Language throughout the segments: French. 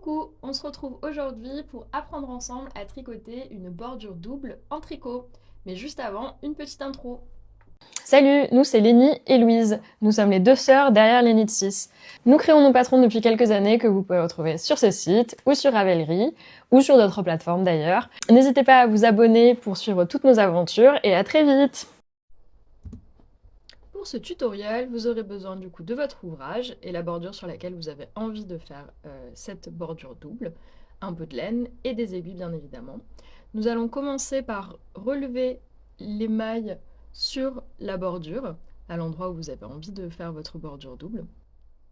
Coucou, on se retrouve aujourd'hui pour apprendre ensemble à tricoter une bordure double en tricot. Mais juste avant, une petite intro. Salut, nous c'est Lénie et Louise. Nous sommes les deux sœurs derrière Lénie de 6. Nous créons nos patrons depuis quelques années que vous pouvez retrouver sur ce site ou sur Ravelry ou sur d'autres plateformes d'ailleurs. N'hésitez pas à vous abonner pour suivre toutes nos aventures et à très vite. Pour ce tutoriel, vous aurez besoin du coup de votre ouvrage et la bordure sur laquelle vous avez envie de faire cette bordure double, un peu de laine et des aiguilles bien évidemment. Nous allons commencer par relever les mailles sur la bordure, à l'endroit où vous avez envie de faire votre bordure double.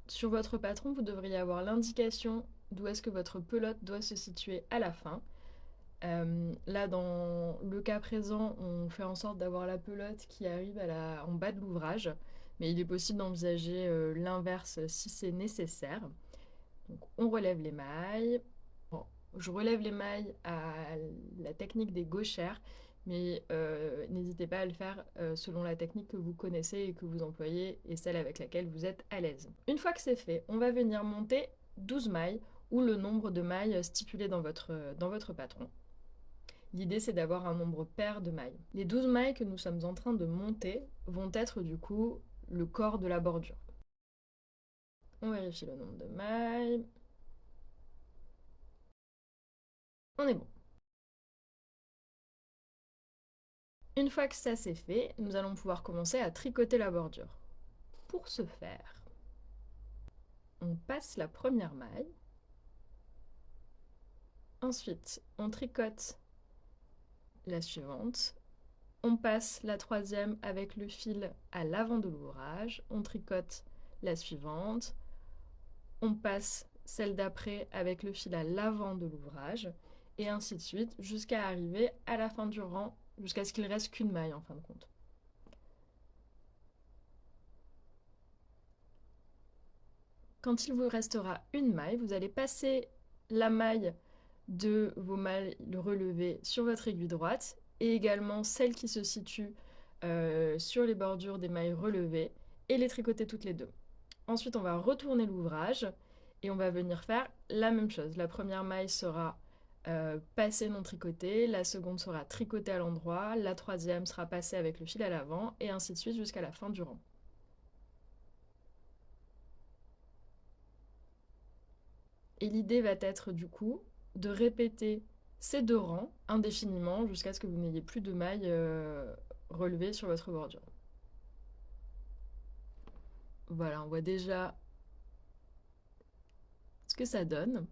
Sur votre patron, vous devriez avoir l'indication d'où est-ce que votre pelote doit se situer à la fin. Là, dans le cas présent, on fait en sorte d'avoir la pelote qui arrive en bas de l'ouvrage, mais il est possible d'envisager l'inverse si c'est nécessaire. Donc, on relève les mailles. Bon, je relève les mailles à la technique des gauchères, mais n'hésitez pas à le faire selon la technique que vous connaissez et que vous employez et celle avec laquelle vous êtes à l'aise. Une fois que c'est fait, on va venir monter 12 mailles ou le nombre de mailles stipulé dans votre patron. L'idée, c'est d'avoir un nombre pair de mailles. Les 12 mailles que nous sommes en train de monter vont être du coup le corps de la bordure. On vérifie le nombre de mailles. On est bon. Une fois que ça c'est fait, nous allons pouvoir commencer à tricoter la bordure. Pour ce faire, on passe la première maille. Ensuite, on tricote la suivante. On passe la troisième avec le fil à l'avant de l'ouvrage. On tricote la suivante. On passe celle d'après avec le fil à l'avant de l'ouvrage. Et ainsi de suite jusqu'à arriver à la fin du rang, jusqu'à ce qu'il ne reste qu'une maille en fin de compte. Quand il vous restera une maille, vous allez passer la maille de vos mailles relevées sur votre aiguille droite et également celle qui se situe sur les bordures des mailles relevées et les tricoter toutes les deux. Ensuite, on va retourner l'ouvrage et on va venir faire la même chose. La première maille sera passée non tricotée, la seconde sera tricotée à l'endroit, la troisième sera passée avec le fil à l'avant et ainsi de suite jusqu'à la fin du rang. Et l'idée va être du coup de répéter ces deux rangs indéfiniment jusqu'à ce que vous n'ayez plus de mailles relevées sur votre bordure. Voilà, on voit déjà ce que ça donne.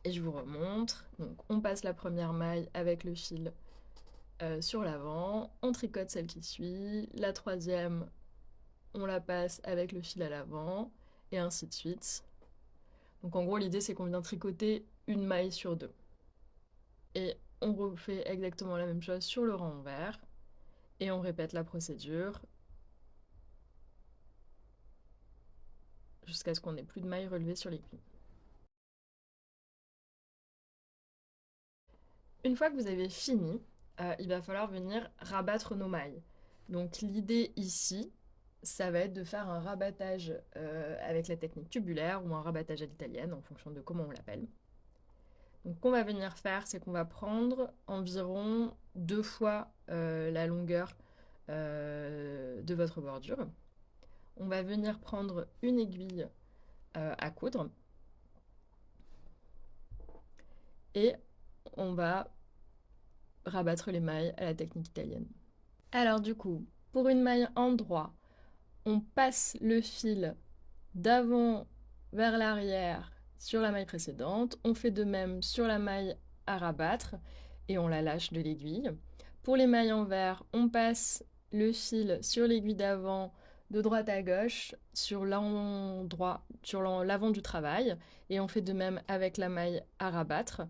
Et je vous remontre. Donc on passe la première maille avec le fil sur l'avant, on tricote celle qui suit, la troisième on la passe avec le fil à l'avant, et ainsi de suite. Donc en gros l'idée c'est qu'on vient tricoter une maille sur deux. Et on refait exactement la même chose sur le rang envers, et on répète la procédure jusqu'à ce qu'on n'ait plus de mailles relevées sur l'aiguille. Une fois que vous avez fini, il va falloir venir rabattre nos mailles. Donc l'idée ici, ça va être de faire un rabattage avec la technique tubulaire ou un rabattage à l'italienne en fonction de comment on l'appelle. Donc ce qu'on va venir faire, c'est qu'on va prendre environ 2 fois la longueur de votre bordure. On va venir prendre une aiguille à coudre et on va rabattre les mailles à la technique italienne. Alors du coup, pour une maille en droit, on passe le fil d'avant vers l'arrière sur la maille précédente. On fait de même sur la maille à rabattre et on la lâche de l'aiguille. Pour les mailles envers, on passe le fil sur l'aiguille d'avant de droite à gauche sur l'avant du travail et on fait de même avec la maille à rabattre.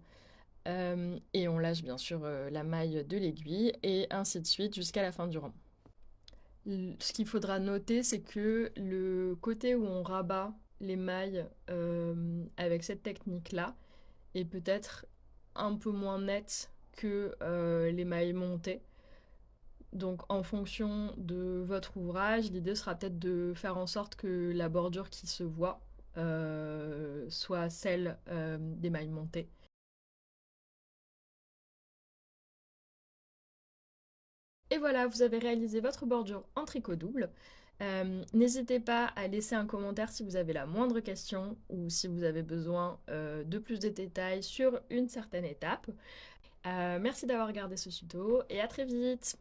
Et on lâche bien sûr la maille de l'aiguille et ainsi de suite jusqu'à la fin du rang. Ce qu'il faudra noter, c'est que le côté où on rabat les mailles avec cette technique-là est peut-être un peu moins net que les mailles montées. Donc en fonction de votre ouvrage, l'idée sera peut-être de faire en sorte que la bordure qui se voit soit celle des mailles montées. Et voilà, vous avez réalisé votre bordure en tricot double. N'hésitez pas à laisser un commentaire si vous avez la moindre question ou si vous avez besoin de plus de détails sur une certaine étape. Merci d'avoir regardé ce tuto et à très vite!